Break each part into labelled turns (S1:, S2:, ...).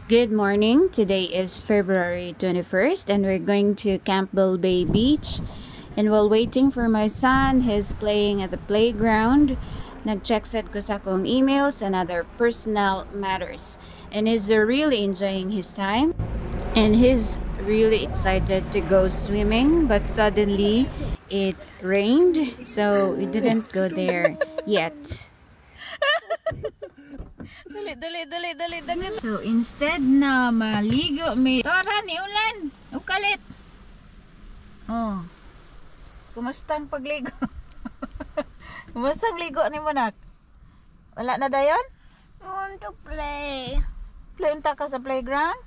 S1: Good morning. Today is February 21st and we're going to Campbell Bay Beach. And while waiting for my son, he's playing at the playground. Nag-check set ko sa akong emails and other personal matters. And he's really enjoying his time. And he's really excited to go swimming. But suddenly, it rained. So we didn't go there yet. Dali. So instead na maligo may tora ni ulan. Ukalit. Oh. Kumustang pagligo? Kumustang ligo ni Monak? Wala na dayon?
S2: I want to play.
S1: Play unta ka sa playground?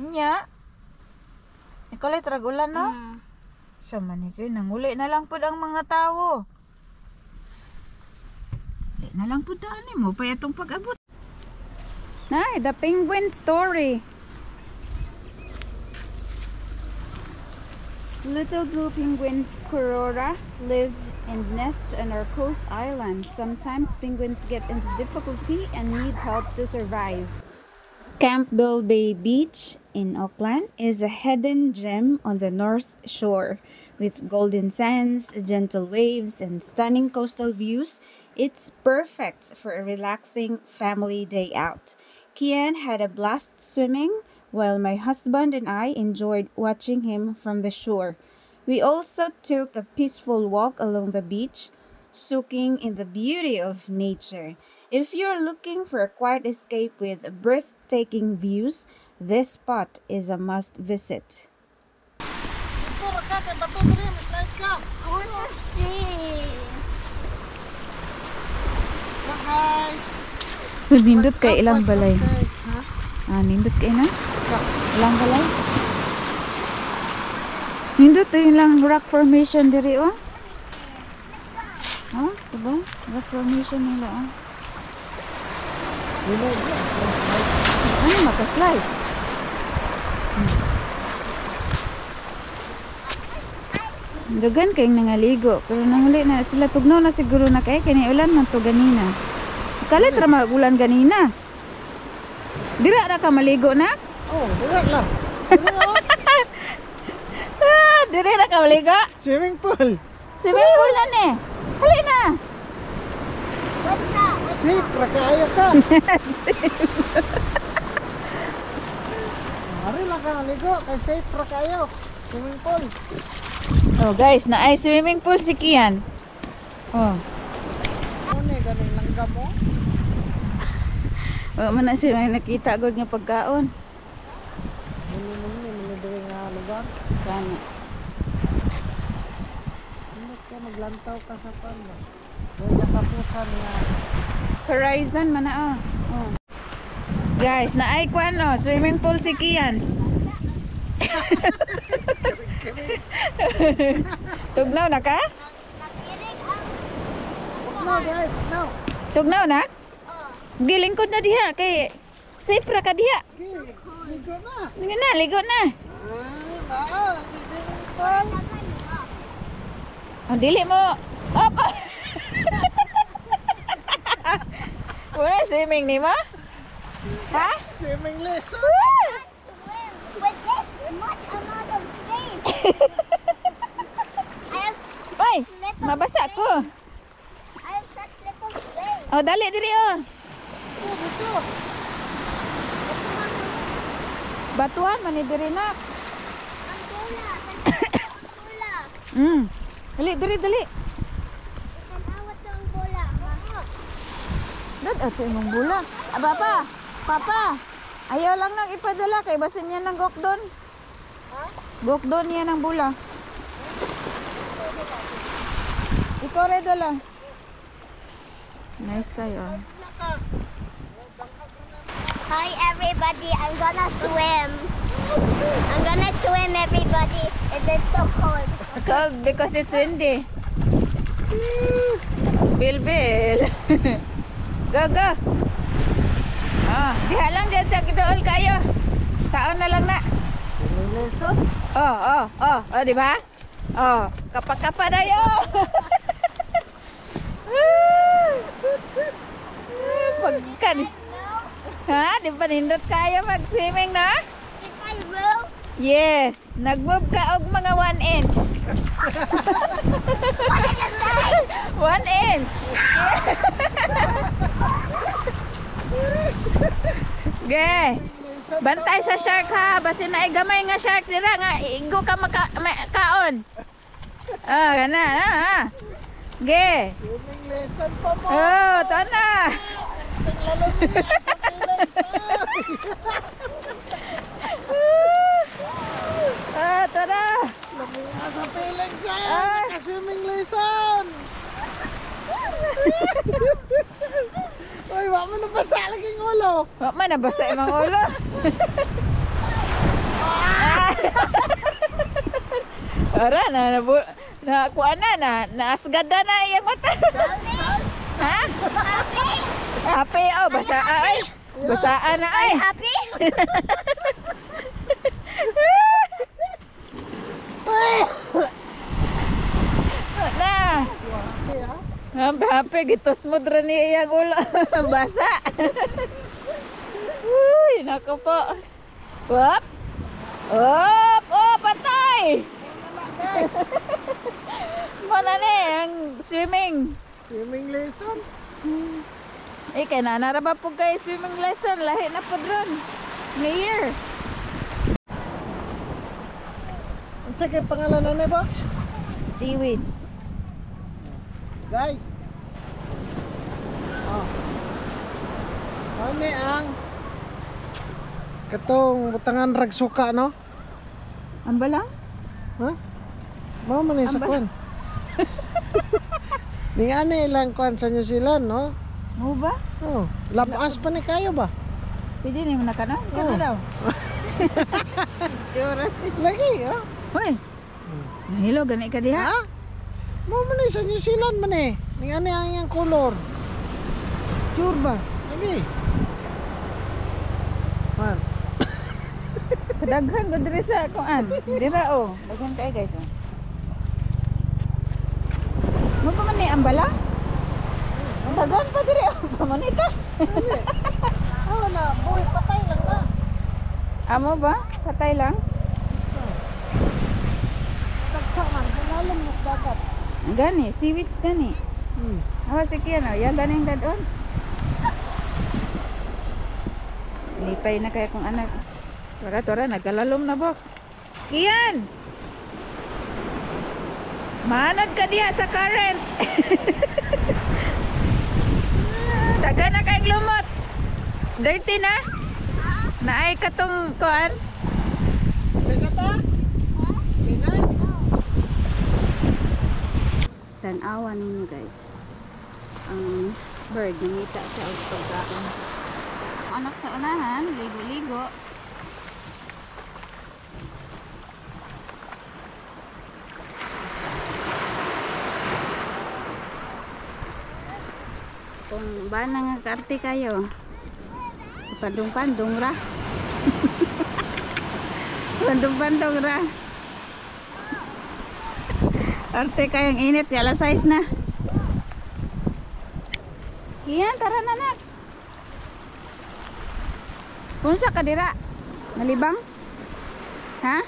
S1: Nya. Ikalit rag ulan no? Sa manisi nanguli na lang pud ang mga tawo. Uli na lang pud ani mo pa atong pag-abot. Nay, the penguin story. Little blue penguins, Korora, lives and nests on our coast island. Sometimes penguins get into difficulty and need help to survive. Campbell Bay Beach in Auckland is a hidden gem on the north shore. With golden sands, gentle waves, and stunning coastal views, it's perfect for a relaxing family day out. Kian had a blast swimming, while my husband and I enjoyed watching him from the shore. We also took a peaceful walk along the beach, soaking in the beauty of nature. If you're looking for a quiet escape with breathtaking views, this spot is a must visit.
S2: I want to see.
S3: Look guys.
S1: Nindot kay ilang balay. Nindot kay na? Ilang balay? Nindot to ilang rock formation diri oh. Oh, diba? Rock formation nila oh. Ano makaslide? Dagan kayong nangaligo pero nanguli na sila tugnaw na siguro na kay kini ulan man to ganina. Kalit ra magulan ganina. Dira ra ka maligo na?
S3: Oh, dira lang.
S1: Dira ra ka maligo?
S3: Swimming pool.
S1: Swimming pool na ni. Hali na.
S3: Safe ra kaayo ka. Mari lang ka maligo kay safe ra kaayo. Swimming pool.
S1: Oh guys, na ay swimming pool si Kian. Oh.
S3: Ano ni ganing langgam mo?
S1: Oh, man na siya may nakita gud nga pagkaon.
S3: Muni diri nga lugar.
S1: Kana.
S3: Hindi ka maglantaw ka sa pan. Dili ka kapusan nga.
S1: Horizon man na oh. Oh. Guys, na ay kwan no, swimming pool si Kian. Tugnaw na ka?
S3: No, guys, no.
S1: Tugnaw na? Gilingkod na diha kay safe ra ka diha.
S3: Ligo na.
S1: Ligo na.
S3: Ay, na. Swimming pool.
S1: Ang dili mo. Op. Wala swimming ni mo? Ha?
S3: Swimming lesson.
S2: But this much amount of space. I have
S1: Ay,
S2: little
S1: mabasa ko.
S2: I have such little space.
S1: Oh, dali diri oh. Batuan man ni diri na.
S2: Bola.
S1: Dali dali.
S2: Awat ng bola.
S1: Dad ato imong bula. Papa. Ayaw lang nang ipadala kay basin niya ng gokdon. Gokdon niya ng bula. Ikaw rin dala. Nice kayo.
S2: Hi everybody, I'm gonna swim. Everybody. It's so cold.
S1: Cold because it's windy. Bil. Go. Diha lang dyan sa kidool kayo. Saon na lang na.
S3: Swimming lesson.
S1: Oh, di ba? Oh, kapa dayo. Pagkan. Ha? Di ba nindot kaya mag-swimming na?
S2: If I will,
S1: Yes. Nag-move ka og mga 1 inch. 1 inch. Ge. Bantay sa shark ha. Basin na gamay nga shark dira nga igo ka kaon. Ah, kana ha. Ge.
S3: Swimming lesson pa mo.
S1: Oh, tana.
S3: Tinglalan mo yan sa feelings,
S1: Ah, tara.
S3: Lamia sa feelings,
S1: Ah.
S3: Naka-swimming lesson. Uy, wala mo na basa lagi ng ulo.
S1: Wa man nabasa imong ulo. Ora na kuan na naasgad na iyang mata. Ha? Happy oh basa ay. Basaan na ay.
S2: happy?
S1: Na. Happy gitos mo dra ni iyang ulo. Basa. Uy, nako po. Wop. Op, oh, patay. Mana ni ang swimming.
S3: Swimming lesson.
S1: Kay nanara ba po kay swimming lesson? Lahi na po dron. Mayor.
S3: Ang check yung pangalan na ni box.
S1: Seaweeds.
S3: Guys. Oh. Ano ang katong butangan rag suka, no?
S1: Ang bala?
S3: Ha? Mao man sa
S1: Amba.
S3: kwan. Ning ani lang kwan sa New Zealand, no?
S1: Mo ba?
S3: Oh, labas pa ni kayo ba?
S1: Pwede ni mo na ka na? Kana
S3: Oh.
S1: daw. Sure.
S3: Lagi, oh.
S1: Hoy. Hello, gani ka diha?
S3: Ha? Mao man sa New Zealand man eh. Ning ani ang iyang color.
S1: Sure ba?
S3: Lagi. Man.
S1: Kadaghan ko diri sa kuan. Dira oh. Daghan kay guys oh. Mo pa man ni ang bala? Daghan pa diri oh. Pamanita.
S3: Oh, na, boy, patay lang na.
S1: Amo ba? Patay lang?
S3: Tagsaman, kalalam mas dagat.
S1: Gani, seaweeds gani. Awas iki ano, ya ganing dadon. Lipay na kaya kong anak. Tora, nagkalalom na box. Kian! Manod ka diha sa current. Taga na kayong lumot. Dirty na? Naay katong kuan?
S3: Ligat ta? Ligat?
S1: Tanawa ninyo guys. Ang bird, nangita siya og pagkaon. Anak sa unahan, ligo-ligo. Kung ba nga karte kayo, pandong-pandong ra. Pandong-pandong ra. Arte kayang init, alas 6 na. Iyan, tara na nak. Punsa ka dira? Malibang? Ha?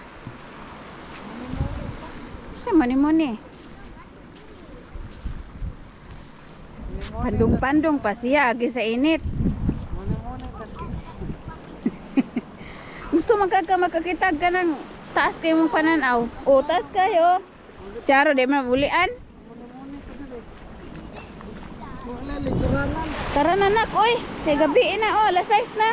S1: Sa mani-muni. Pandong-pandong pa siya, agi sa init. Gusto makakitag ka ng taas kayo mong pananaw. O, taas kayo. Charo, di man ulian.
S3: Wala, liguranan.
S1: Tara na nak, oy. Say gabi na, oh, alas 6 na.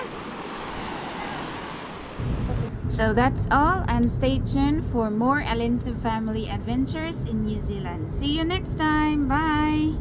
S1: So that's all, and stay tuned for more Alinsu family adventures in New Zealand. See you next time. Bye.